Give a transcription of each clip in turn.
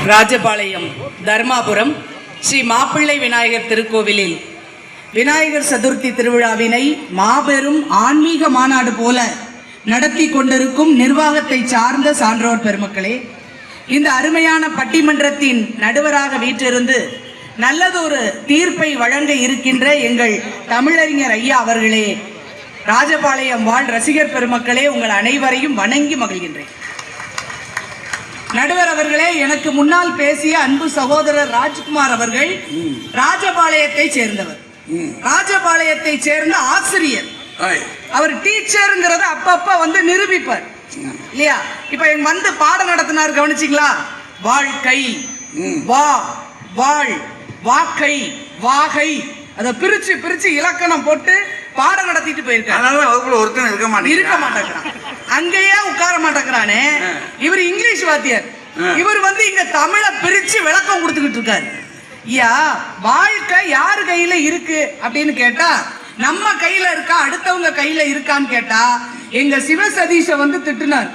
ராஜபாளையம் தர்மாபுரம் ஸ்ரீ மாப்பிள்ளை விநாயகர் திருக்கோவிலில் விநாயகர் சதுர்த்தி திருவிழாவினை மாபெரும் ஆன்மீக மாநாடு போல நடத்தி கொண்டிருக்கும் நிர்வாகத்தை சார்ந்த சான்றோர் பெருமக்களே, இந்த அருமையான பட்டிமன்றத்தின் நடுவராக வீற்றிருந்து நல்லதொரு தீர்ப்பை வழங்க இருக்கின்ற எங்கள் தமிழறிஞர் ஐயா அவர்களே, ராஜபாளையம் வாழ் ரசிகர் பெருமக்களே, உங்கள் அனைவரையும் வணங்கி மகிழ்கின்றேன். நடுவர் அவர்களே, எனக்கு முன்னால் பேசிய அன்பு சகோதரர் ராஜ்குமார் அவர்கள் ராஜபாளையத்தை சேர்ந்தவர், ராஜபாளையத்தை சேர்ந்த ஆசிரியர். அவர் டீச்சருங்கிறத அப்பப்ப வந்து நிரூபிப்பார் இல்லையா? இப்ப வந்து பாடம் நடத்தினார், கவனிச்சிங்களா? வாழ்க்கை, வா, வாழ், வாக்கை, வாகை, அதை பிரிச்சு பிரிச்சு இலக்கணம் போட்டு பாடம் நடத்திட்டு போயிருக்காரு. ஒருத்தன் இருக்க மாட்டேங்கிறான், அங்கேயே உட்கார மாட்டேங்கிறானே. இவர் இங்கிலீஷ் வாத்தியார், இவர் வந்து இங்க தமிழை பிரிச்சு விளக்கம் கொடுத்துக்கிட்டு இருக்காரு. ஐயா, வாழ்க்கை யாரு கையில இருக்கு அப்படின்னு கேட்டா நம்ம கையில இருக்கா, அடுத்தவங்க கையில இருக்கான்னு கேட்டா எங்க சிவசதீஷ வந்து திட்டுனார்.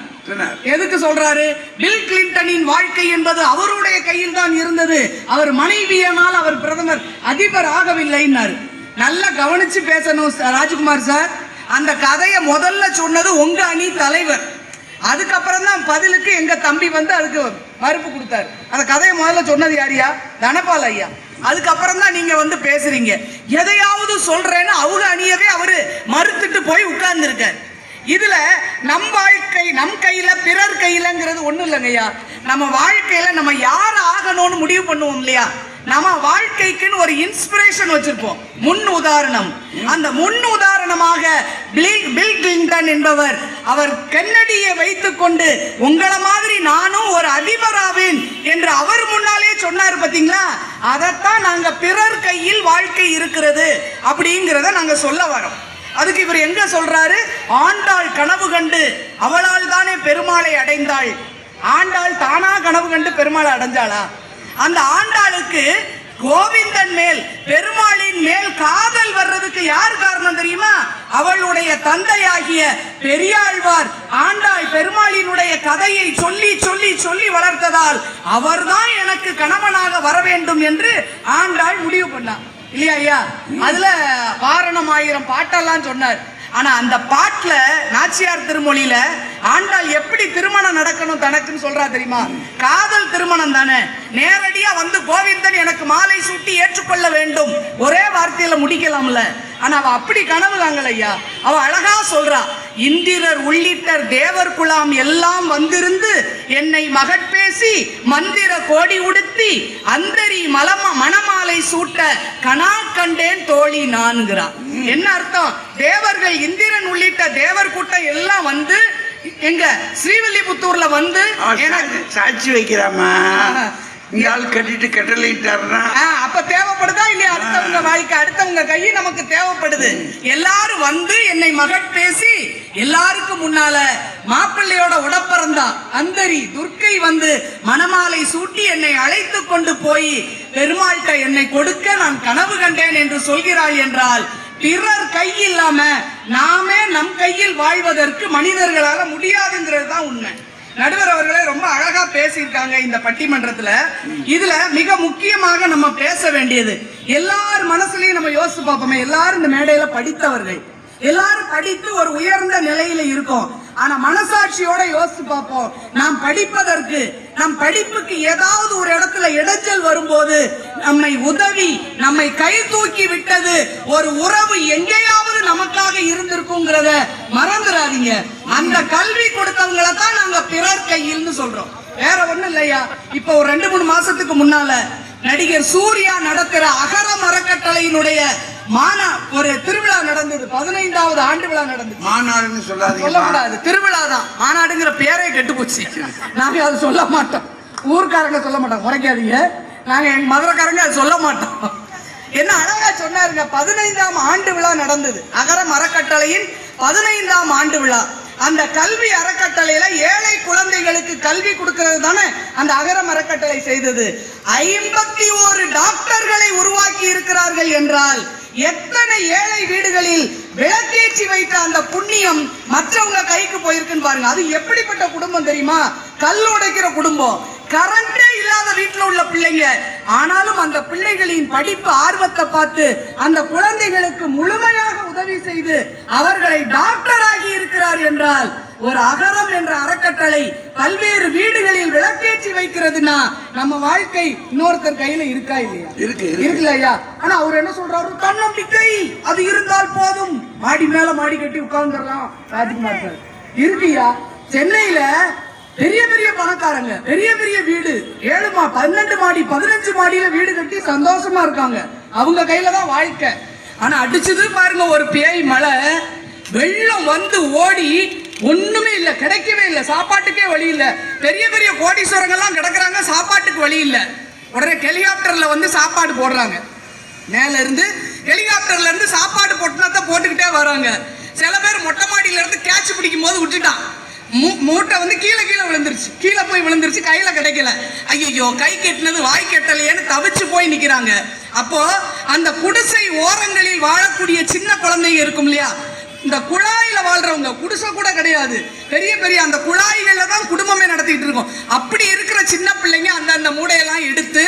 எதுக்கு சொல்றாரு? பில் கிளின்டனின் வாழ்க்கை என்பது அவருடைய கையில் தான் இருந்தது, அவர் மனைவியினால் அவர் பிரதமர் அதிபர் ஆகவில்லைன்னாரு. நல்லா கவனிச்சு பேசணும் ராஜ்குமார் சார். அந்த கதையை முதல்ல சொன்னது உங்க அணி தலைவர், அதுக்கப்புறம் தான் பதிலுக்கு எங்க தம்பி வந்து அதுக்கு மறுப்பு கொடுத்தாரு. அந்த கதையை முதல்ல சொன்னது யாரியா? தனபால் ஐயா. அதுக்கப்புறம் தான் நீங்க வந்து பேசுறீங்க. எதையாவது சொல்றேன்னு அவங்க அணியவே அவரு மறுத்துட்டு போய் உட்கார்ந்து இருக்காரு. இதுல நம் வாழ்க்கை நம் கையில பிறர் கையிலங்கிறது ஒண்ணும் இல்லைங்கய்யா. நம்ம வாழ்க்கையில நம்ம யார் ஆகணும்னு முடிவு பண்ணுவோம் இல்லையா? நம்ம வாழ்க்கைக்குன்னு ஒரு இன்ஸ்பிரேஷன் வச்சிருப்போம், முன் உதாரணம். அந்த முன் உதாரணமாக பில் கிளின்டன் என்பவர், அவர் கென்னடியை வைத்துக் கொண்டு உங்களை மாதிரி நானும் ஒரு அதிபராவேன் என்று அவர் முன்னாலே சொன்னார் பாத்தீங்களா? அதைத்தான் நாங்க பிறர் கையில் வாழ்க்கை இருக்கிறது அப்படிங்கிறத நாங்க சொல்ல வரோம். அதுக்கு இவர் எங்க சொல்றாரு? ஆண்டாள் கனவு கண்டு அவளால் தானே பெருமாளை அடைந்தாள். ஆண்டாள் தானா கனவு கண்டு பெருமாளை அடைஞ்சாளா? அந்த ஆண்டாளுக்கு கோவிந்தன் மேல் பெருமாளின் மேல் காதல் வர்றதுக்கு யார் காரணம் தெரியுமா? அவளுடைய தந்தையாகிய பெரியாழ்வார் ஆண்டாள் பெருமாளினுடைய கதையை சொல்லி சொல்லி சொல்லி வளர்த்ததால் அவர்தான் எனக்கு கணவனாக வர வேண்டும் என்று ஆண்டாள் முடிவு பண்ணார் இல்லையா ஐயா? அதுல வாரணம் ஆயிரம் பாட்டெல்லாம் சொன்னார். ஆனா அந்த பாட்டுல நாச்சியார் திருமொழியில ஆண்டாள் எப்படி திருமணம் நடக்கணும் தனக்குன்னு சொல்றா தெரியுமா? காதல் திருமணம் தானே. நேரடியா வந்து கோவிந்தன் எனக்கு மாலை சூட்டி ஏற்றுக்கொள்ள வேண்டும் ஒரே வார்த்தையில முடிக்கலாம்ல. ஆனா அவ அப்படி கனவு காங்கல ஐயா. அவ அழகா சொல்றா, இந்திரர் உள்ளிட்ட தேவர் குலாம் எல்லாம் வந்திருந்து என்னை மகட்பேசி மந்திர கோடி உடுத்தி அந்தரி மணமாலை சூட்ட கனா கண்டேன் தோழி நான்கிறான். என்ன அர்த்தம்? தேவர்கள் இந்திரன் உள்ளிட்ட தேவர் கூட்டம் எல்லாம் வந்து எங்க ஸ்ரீவில்லிபுத்தூர்ல வந்து சாட்சி வைக்கிறாமா? கட்டிட்டு கட்டளையிட்டாருன்னா அப்ப தேவைப்படுதா இல்லையா? அடுத்தவங்க வாழ்க்கை அடுத்தவங்க கை நமக்கு தேவைப்படுது. எல்லாரும் வந்து என்னை மகட்பேசி எல்லாருக்கும் முன்னால மாப்பிள்ளையோட உடப்பிறந்தா அந்தரி துர்க்கை வந்து மணமாலை சூட்டி என்னை அழைத்து கொண்டு போய் பெருமாள்கிட்ட என்னை கொடுக்க நான் கனவு கண்டேன் என்று சொல்கிறாள் என்றால், பிறர் கை இல்லாம நாமே நம் கையில் வாழ்வதற்கு மனிதர்களால முடியாதுங்கிறது தான் உண்மை. நடுவர் அவர்களே ரொம்ப அழகா பேசியிருக்காங்க இந்த பட்டிமன்றத்துல. இதுல மிக முக்கியமாக நம்ம பேச வேண்டியது, எல்லார் மனசுலயும் நம்ம யோசிச்சு பார்ப்போமே, எல்லாரும் இந்த மேடையில படித்தவர்கள், எல்லாரும் படித்து ஒரு உயர்ந்த நிலையில இருக்கோம். ஆனா மனசாட்சியோட யோசிச்சு பார்ப்போம், நாம் படிப்பதற்கு நம் படிப்புக்கு ஏதாவது ஒரு இடத்துல இடைஞ்சல் வரும்போது நம்மை உதவி நம்மை கை தூக்கி விட்டது ஒரு உறவு எங்கேயாவது நமக்காக இருந்திருக்குங்கிறத மறந்துடாதீங்க. அந்த கல்வி கொடுத்தவங்களை தான் நாங்க பிறர் கையில்னு சொல்றோம், வேற ஒண்ணும் இல்லையா? இப்ப ஒரு 2-3 மாசத்துக்கு முன்னால நடிகர் சூர்யா நடத்துற அகரம் அறக்கட்டளையினுடைய ஒரு திருவிழா நடந்தது. 15வது ஆண்டு விழா நடந்தது. மாநாடுன்னு சொல்லக்கூடாது, திருவிழா தான். மாநாடுங்கிற பேரே கெட்டு போச்சு. நாங்க அதை சொல்ல மாட்டோம், ஊர்க்காரங்க சொல்ல மாட்டோம், குறைக்காதீங்க. நாங்க எங்க மதுரைக்காரங்க அதை சொல்ல மாட்டோம். என்ன அழகா சொன்னாருங்க, 15ஆம் ஆண்டு விழா நடந்தது. அகரம் அறக்கட்டளையின் 15ஆம் ஆண்டு விழா. அந்த கல்வி அறக்கட்டளையில ஏழை குழந்தைகளுக்கு கல்வி கொடுக்கிறது தானே அந்த அகரம் அறக்கட்டளை செய்தது. 51 டாக்டர்களை உருவாக்கி இருக்கிறார்கள் என்றால் எத்தனை ஏழை வீடுகளில் விளக்கேற்றி வைத்த அந்த புண்ணியம் மற்றவங்க கைக்கு போயிருக்குன்னு பாருங்க. அது எப்படிப்பட்ட குடும்பம் தெரியுமா? கல் உடைக்கிற குடும்பம், கரண்டே இல்லாத வீட்டுல உள்ள பிள்ளைங்க. ஆனாலும் அந்த பிள்ளைகளின் படிப்பு ஆர்வத்தை பார்த்து அந்த குழந்தைகளுக்கு முழுமையாக உதவி செய்து அவர்களை டாக்டர் ஆகி இருக்கிறார் என்றால், ஒரு அகரம் என்ற அறக்கட்டளை பல்வேறு வீடுகளில் விளக்கேற்றி வைக்கிறதுனா நம்ம வாழ்க்கை இன்னொருத்தர் கையில இருக்கா இல்லையா? இருக்குல்ல ஐயா? ஆனா அவர் என்ன சொல்றாரு? தன்னம்பிக்கை அது இருந்தால் போதும், மாடி மேல மாடி கட்டி உட்கார்ந்துடலாம். ராஜ்குமார் சார் இருக்குயா. சென்னையில பெரிய பெரிய பணக்காரங்க பெரிய பெரிய வீடு 7 12 மாடி 15 மாடியில வீடு கட்டி சந்தோஷமா இருக்காங்க. அவங்க கையில தான் வாழ்க்கை. ஆனா அடிச்சது பாருங்க ஒரு பேய் மழை, வெள்ளம் வந்து ஓடி ஒண்ணுமே இல்ல, கிடைக்கவே இல்லை, சாப்பாட்டுக்கே வழி இல்ல. பெரிய பெரிய கோடீஸ்வரங்கள்லாம் கிடக்குறாங்க, சாப்பாட்டுக்கு வழி இல்ல. உடனே ஹெலிகாப்டர்ல வந்து சாப்பாடு போடுறாங்க. மேல இருந்து ஹெலிகாப்டர்ல இருந்து சாப்பாடு பொட்டணத்தை போட்டுக்கிட்டே வராங்க. சில பேர் மொட்டை மாடியில இருந்து கேட்ச் பிடிக்கும் போது விட்டுட்டான். மூட்டை வந்து கீழே விழுந்துருச்சு, கீழே போய் விழுந்துருச்சு, கையில கிடைக்கல. ஐயோ கை கெட்டினது வாய் கெட்டலையேன்னு தவிச்சு போய் நிக்கிறாங்க. அப்போ அந்த குடிசை ஓரங்களில் வாழக்கூடிய சின்ன குழந்தைங்க இருக்கும் இல்லையா, இந்த குழாயில வாழ்றவங்க, குடிசை கூட கிடையாது, பெரிய பெரிய அந்த குழாய்கள்ல தான் குடும்பமே நடத்திட்டு இருக்கோம். அப்படி இருக்கிற சின்ன பிள்ளைங்க அந்தந்த மூடையெல்லாம் எடுத்து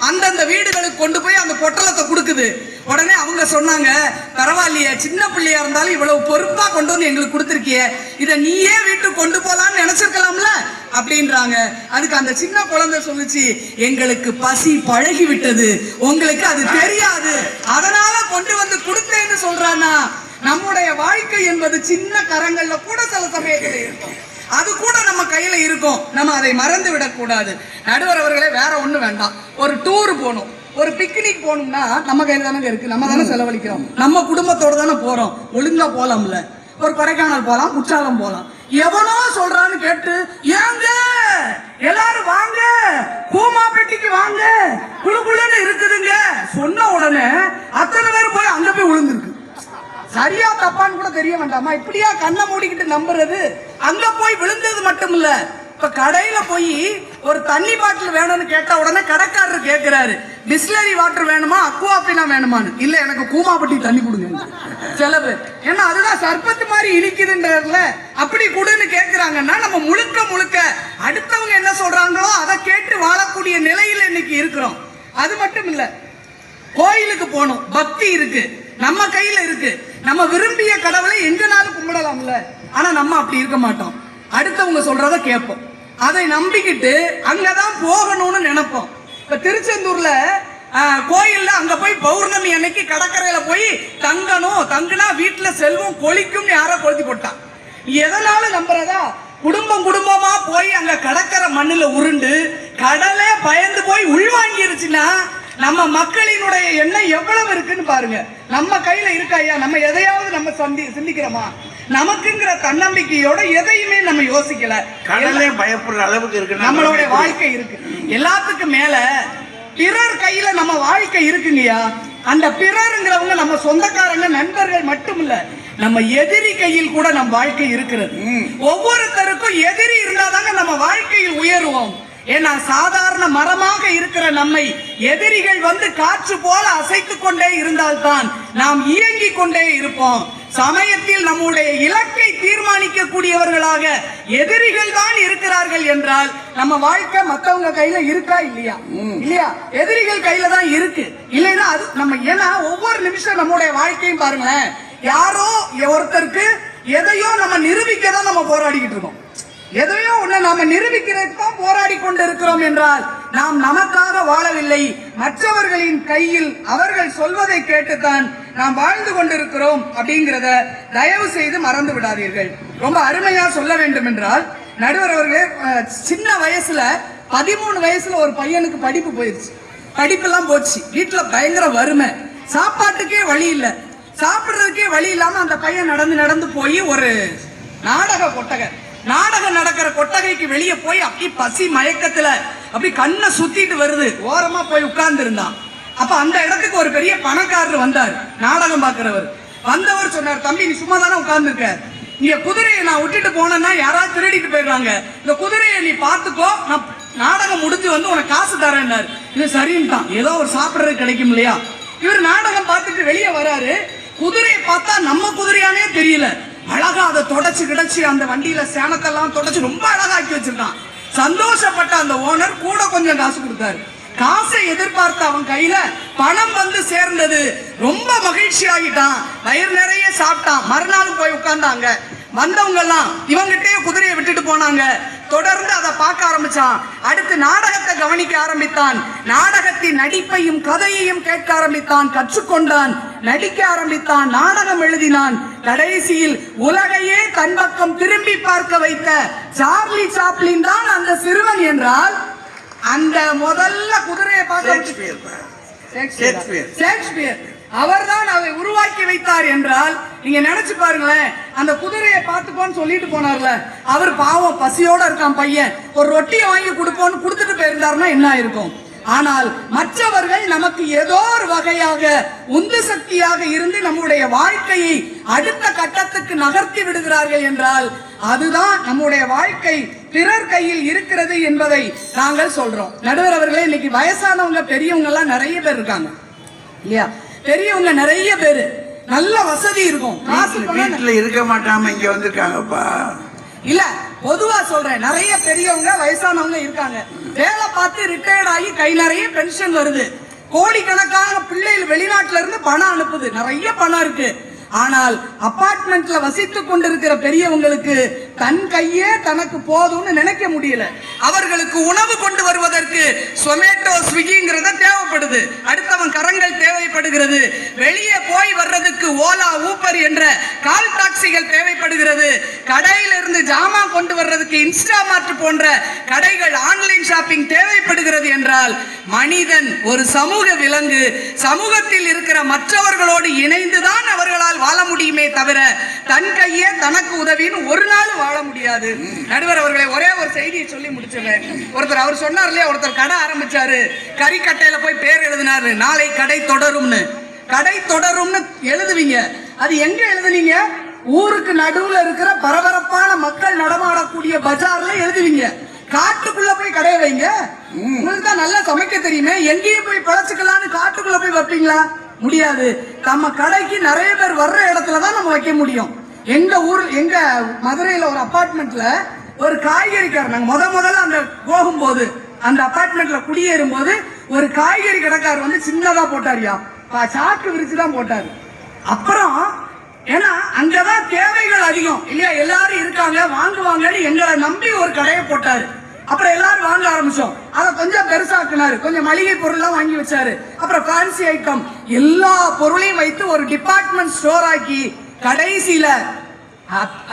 அந்தந்த வீடுகளுக்கு கொண்டு போய் அந்த பொட்டலத்தை கொடுக்குது. உடனே அவங்க சொன்னாங்க, பரவாயில்லையே, சின்ன பிள்ளையா இருந்தாலும் இவ்வளவு பொறுப்பா கொண்டு வந்து எங்களுக்கு கொடுத்துருக்கிய, இதை நீயே வீட்டுக்கு கொண்டு போலான்னு நினைச்சிருக்கலாம்ல அப்படின்றாங்க. அதுக்கு அந்த சின்ன குழந்தை சொல்லுச்சு, எங்களுக்கு பசி பழகி விட்டது, உங்களுக்கு அது தெரியாது, அதனால கொண்டு வந்து கொடுத்தேன்னு சொல்றானா. நம்முடைய வாழ்க்கை என்பது சின்ன கரங்கள்ல கூட சில சமயத்தில் இருக்கும், அது கூட நம்ம கையில இருக்கும், நம்ம அதை மறந்து விடக்கூடாது. நடுவர் அவர்களே, வேற ஒண்ணு வேண்டாம், ஒரு டூர் போகணும், ஒரு பிக்னிக் போகணும்னா நம்ம கையில தானே இருக்கு, நம்ம தானே செலவழிக்கிறோம், நம்ம குடும்பத்தோட தானே போறோம், ஒழுங்கா போலாம்ல. ஒரு கொடைக்கானல் போலாம், குற்றாலம் போலாம், எவனோ சொல்றான்னு கேட்டு ஏங்க எல்லாரும் வாங்க கூமாப்பட்டிக்கு வாங்க குழுக்குழுன்னு இருக்குதுங்க சொன்ன உடனே அத்தனை பேர் போய் அங்க போய் விழுந்துருக்கு. சரியா தப்பான்னு கூட தெரிய வேண்டாமா? இப்படியா கண்ணை மூடிக்கிட்டு நம்புறது? அங்க போய் விழுந்தது மட்டும் இல்ல, இப்ப கடையில போய் ஒரு தண்ணி பாட்டில் வேணும்னு கேட்ட உடனே கடைக்காரர் கேட்கிறாரு, பிஸ்லரி வாட்டர் வேணுமா அக்வாபினா வேணுமான்னு. இல்ல எனக்கு கூமாப்பட்டி தண்ணி கொடுங்க செலவு, ஏன்னா அதுதான் சர்பத்து மாதிரி இனிக்குதுன்றதுல அப்படி கொடுன்னு கேட்கிறாங்கன்னா, நம்ம முழுக்க முழுக்க அடுத்தவங்க என்ன சொல்றாங்களோ அதை கேட்டு வாழக்கூடிய நிலையில இன்னைக்கு இருக்கிறோம். அது மட்டும் இல்ல, கோயிலுக்கு போகணும், பக்தி இருக்கு, நம்ம கையில இருக்கு, நம்ம விரும்பிய கடவுளை எங்கனாலும் கும்பிடலாம்ல. ஆனா நம்ம அப்படி இருக்க மாட்டோம், அடுத்தவங்க சொல்றத கேட்போம், அதை நம்பிக்கிட்டு அங்கதான் போகணும்னு நினைப்போம். இப்ப திருச்செந்தூர்ல கோயில்ல அங்க போய் பௌர்ணமி அன்னைக்கு கடற்கரையில போய் தங்கணும், தங்குனா வீட்டுல செல்வம் கொளிக்கும் யாரோ கொளுத்தி போட்டான். எதனாலும் நம்புறதா? குடும்பம் குடும்பமா போய் அங்க கடற்கரை மண்ணுல உருண்டு கடலே பயந்து போய் உள்வாங்கிருச்சுன்னா நம்ம மக்களினுடைய எண்ணம் எவ்வளவு இருக்குன்னு பாருங்க. நம்ம கையில இருக்கா ஐயா? நம்ம எதையாவது நம்ம சிந்திக்கிறோமா? நமக்குங்கிற தன்னம்பிக்கையோட எதையுமே நம்ம யோசிக்கல. கடலே பயப்படுற அளவுக்கு இருக்கு நம்மளுடைய வாழ்க்கை இருக்கு. எல்லாத்துக்கும் மேல பிறர் கையில நம்ம வாழ்க்கை இருக்குங்கய்யா. அந்த பிறருங்கிறவங்க நம்ம சொந்தக்காரங்க நண்பர்கள் மட்டும் இல்ல, நம்ம எதிரி கையில் கூட நம்ம வாழ்க்கை இருக்கிறது. ஒவ்வொருத்தருக்கும் எதிரி இருந்தாதாங்க நம்ம வாழ்க்கையில் உயருவோம். ஏன்னா சாதாரண மரமாக இருக்கிற நம்மை எதிரிகள் வந்து காற்று போல அசைத்துக் கொண்டே இருந்தால்தான் நாம் இயங்கிக் கொண்டே இருப்போம். சமயத்தில் நம்முடைய இலக்கை தீர்மானிக்க கூடியவர்களாக எதிரிகள் தான் இருக்கிறார்கள் என்றால் நம்ம வாழ்க்கை மத்தவங்க கையில இருக்கா இல்லையா? இல்லையா? எதிரிகள் கையில தான் இருக்கு. இல்லைன்னா அது நம்ம, ஏன்னா ஒவ்வொரு நிமிஷம் நம்முடைய வாழ்க்கையும் பாருங்களேன், யாரோ ஒருத்தருக்கு எதையோ நம்ம நிரூபிக்க தான் நம்ம போராடிக்கிட்டு இருக்கோம். எதையோ ஒண்ணு நாம நிரூபிக்கிறதுக்கு தான் போராடி கொண்டிருக்கிறோம் என்றால் நாம் நமக்காக வாழவில்லை, மற்றவர்களின் கையில் அவர்கள் சொல்வதை கேட்டுத்தான் நாம் வாழ்ந்து கொண்டிருக்கிறோம் அப்படிங்கிறத தயவு செய்து மறந்து விடாதீர்கள். ரொம்ப அருமையா சொல்ல வேண்டும் என்றால், நடுவர் அவர்களே, சின்ன வயசுல 13 வயசுல ஒரு பையனுக்கு படிப்பு போயிருச்சு, படிப்பெல்லாம் போச்சு, வீட்டுல பயங்கர வறுமை, சாப்பாட்டுக்கே வழி இல்லை, சாப்பிடுறதுக்கே வழி இல்லாம அந்த பையன் நடந்து நடந்து போய் ஒரு நாடக கொட்டகை, நாடகம் நடக்கிற கொட்டகைக்கு வெளியே போய் அப்படி பசி மயக்கத்துல அப்படி கண்ணை சுத்திட்டு வருது, ஓரமா போய் உட்கார்ந்து இருந்தான். அப்ப அந்த இடத்துக்கு ஒரு பெரிய பணக்காரர் வந்தார், நாடகம் பார்க்கிறவர். வந்தவர் சொன்னார், தம்பி நீ சும்மா தானே உட்கார்ந்து இருக்க, இங்க குதிரையை நான் விட்டுட்டு போனேன்னா யாராவது திருடிட்டு போயிடுறாங்க, இந்த குதிரையை நீ பாத்துக்கோ, நான் நாடகம் முடிஞ்சு வந்து உனக்கு காசு தரேன்னாரு. இது சரின்ட்டான், ஏதோ ஒரு சாப்பிடுறது கிடைக்கும் இல்லையா. இவர் நாடகம் பார்த்துட்டு வெளியே வராரு, குதிரையை பார்த்தா நம்ம குதிரையானே தெரியல, அழகா அதை தொடச்சு கிடச்சு அந்த வண்டியில சேனத்தெல்லாம் தொடச்சு ரொம்ப அழகாக்கி வச்சிருக்கான். சந்தோஷப்பட்ட அந்த ஓனர் கூட கொஞ்சம் காசு கொடுத்தாரு. காசை எதிர்பார்த்த அவன் கையில பணம் வந்து சேர்ந்தது. ரொம்ப மகிழ்ச்சி ஆகிட்டான், வயிறு நிறைய சாப்பிட்டான். மறுநாள் போய் உட்கார்ந்தாங்க. வந்தவங்க எல்லாம் இவங்கிட்டே குதிரையை விட்டுட்டு போனாங்க. தொடர்ந்து அதை பார்க்க ஆரம்பிச்சான். அடுத்து நாடகத்தை கவனிக்க ஆரம்பித்தான். நாடகத்தின் நடிப்பையும் கதையையும் கேட்க ஆரம்பித்தான், கற்றுக்கொண்டான், நடிக்க ஆரம்பித்தான், நாடகம் எழுதினான். கடைசியில் உலகையே தன் பக்கம் திரும்பி பார்க்க வைத்த சார்லி சாப்ளின் தான் அந்த சிறுவன் என்றால், அந்த முதல்ல குதிரையை பார்க்க ஷேக்ஸ்பியர் அவர்தான் அதை உருவாக்கி வைத்தார் என்றால், நீங்க நினைச்சு பாருங்களேன். அந்த குதிரையை பார்த்துக்கோன்னு சொல்லிட்டு போனார்ல, அவர் பாவம் பசியோட இருக்கான் பையன், ஒரு ரொட்டியை வாங்கி கொடுப்போன்னு கொடுத்துட்டு போயிருந்தாருன்னா என்ன இருக்கும்? ஆனால் மற்றவர்கள் நமக்கு ஏதோ ஒரு வகையாக உந்து சக்தியாக இருந்து நம்முடைய வாழ்க்கையை அடுத்த கட்டத்துக்கு நகர்த்தி விடுகிறார்கள் என்றால், அதுதான் நம்முடைய வாழ்க்கை பிறர் கையில் இருக்கிறது என்பதை நாங்கள் சொல்றோம். நடுவர் அவர்களே, இன்னைக்கு வயசானவங்க பெரியவங்க எல்லாம் நிறைய பேர் இருக்காங்க இல்லையா? பெரியவங்க நிறைய பேரு, நல்ல வசதி இருக்கும், வீட்டுல இருக்க மாட்டாம இங்க வந்திருக்காங்கப்பா. இல்ல, பொதுவா சொல்றேன், நிறைய பெரியவங்க வயசானவங்க இருக்காங்க. வேலை பார்த்து ரிட்டையர்ட் ஆகி கை நிறைய பென்ஷன் வருது. கோடிக்கணக்கான பிள்ளைகள் வெளிநாட்டுல இருந்து பணம் அனுப்புது, நிறைய பணம் இருக்கு. ஆனால் அபார்ட்மெண்ட்ல வசித்துக் கொண்டிருக்கிற பெரியவங்களுக்கு தன் கையே தனக்கு போதும்னு நினைக்க முடியல. அவர்களுக்கு உணவு கொண்டு வருவதற்கு சொமேட்டோ, ஸ்விக்கிங்கிறத தேவைப்படுது. அடுத்தவன் கரங்கள் தேவைப்படுகிறது. வெளியே போய் வர்றதுக்கு ஓலா, ஊப்பர் என்ற கால் டாக்ஸிகள் தேவைப்படுகிறது. கடையில இருந்து ஜாமான் கொண்டு வர்றதுக்கு இன்ஸ்டாமார்ட் போன்ற கடைகள், ஆன்லைன் ஷாப்பிங் தேவைப்படுகிறது என்றால், மனிதன் ஒரு சமூக விலங்கு. சமூகத்தில் இருக்கிற மற்றவர்களோடு இணைந்துதான் அவர்களால் வாழ முடியுமே தவிர தன் கையே தனக்கு உதவின்னு ஒரு நாள் வாழ முடியாது. நடுவர் அவர்களை ஒரே ஒரு செய்தியை சொல்லி முடிச்சிடுறேன். ஒருத்தர் அவர் சொன்னார் இல்லையா, ஒருத்தர் கடை ஆரம்பிச்சாரு, கறிக்கட்டையில போய் பேர் எழுதினாரு, நாளை கடை தொடரும்னு. கடை தொடரும்னு எழுதுவீங்க, அது எங்க எழுதுனீங்க? ஊருக்கு நடுவுல இருக்கிற பரபரப்பான மக்கள் நடமாடக்கூடிய பஜார்ல எழுதுவீங்க. காட்டுக்குள்ள போய் கடை வைங்க. உங்களுக்கு தான் நல்லா சமைக்க தெரியுமே, எங்கேயும் போய் பழச்சுக்கலான்னு காட்டுக்குள்ள போய் வைப்பீங்களா? முடியாது. நம்ம கடைக்கு நிறைய பேர் வர்ற இடத்துலதான் நம்ம வைக்க முடியும். எங்க மதுரையில ஒரு அபார்ட்மெண்ட்ல ஒரு காய்கறிக்காரர், நாங்க முதல்ல அங்க போகும்போது, அந்த அபார்ட்மெண்ட்ல குடியேறும் போது ஒரு காய்கறி கடைக்காரர் வந்து சின்னதா போட்டாரியா, சாக்கு விரிச்சுதான் போட்டாரு. அப்புறம் ஏன்னா அங்கதான் தேவைகள் அதிகம் இல்லையா, எல்லாரும் இருக்காங்க, வாங்குவாங்கன்னு எங்களை நம்பி ஒரு கடையை போட்டாரு. அப்புறம் எல்லாரும் வாங்க ஆரம்பிச்சோம். அதை கொஞ்சம் பெருசாக்குனாரு, கொஞ்சம் மளிகை பொருள்லாம் வாங்கி வச்சாரு. அப்புறம் ஃபேன்சி ஐட்டம் எல்லா பொருளையும் வைத்து ஒரு டிபார்ட்மெண்ட் ஸ்டோர் ஆக்கி கடைசியில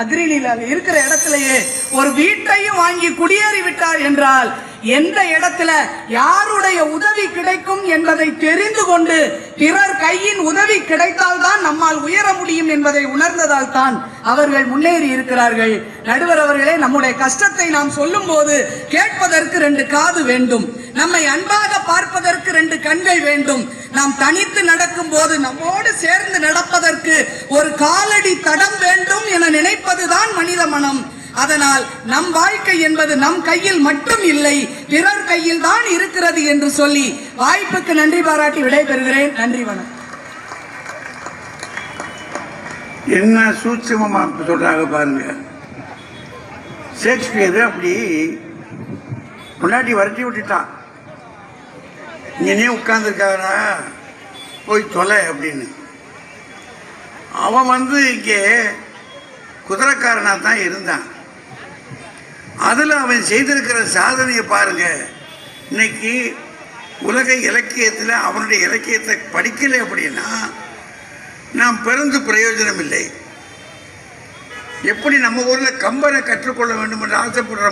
அக்ரிணில இருக்கிற இடத்திலேயே ஒரு வீட்டையும் வாங்கி குடியேறி விட்டார் என்றால், எந்த இடத்துல யாருடைய உதவி கிடைக்கும் என்பதை தெரிந்து கொண்டு பிறர் கையின் உதவி கிடைத்தால் தான் நம்மால் உயர முடியும் என்பதை உணர்ந்ததால் தான் அவர்கள் முன்னேறி இருக்கிறார்கள். நடுவர் அவர்களே, நம்முடைய கஷ்டத்தை நாம் சொல்லும் போது கேட்பதற்கு 2 காது வேண்டும், நம்மை அன்பாக பார்ப்பதற்கு 2 கண்கள் வேண்டும். நாம் தனித்து நடக்கும் போது நம்மோடு சேர்ந்து நடப்பதற்கு ஒரு காலடி தடம் வேண்டும் என நினைப்பதுதான் மனித மனம். அதனால் நம் வாழ்க்கை என்பது நம் கையில் மட்டும் இல்லை, பிறர் கையில் தான் இருக்கிறது என்று சொல்லி வாய்ப்புக்கு நன்றி பாராட்டி விடைபெறுகிறேன். நன்றி, வணக்கம். என்ன சூட்சமா சொல்றாங்க பாருங்க. ஷேக்ஸ்பியர் அப்படி முன்னாடி வரட்டி விட்டுட்டான், இங்கே உட்கார்ந்துருக்காரா, போய் தொலை அப்படின்னு. அவன் வந்து இங்கே குதிரைக்காரனா தான் இருந்தான். அதில் அவன் செய்திருக்கிற சாதனையை பாருங்க. இன்னைக்கு உலக இலக்கியத்தில் அவனுடைய இலக்கியத்தை படிக்கலை அப்படின்னா நாம் பிறந்து பிரயோஜனம் இல்லை. எப்படி நம்ம ஊரில் கம்பரை கற்றுக்கொள்ள வேண்டும் என்று ஆசைப்படுற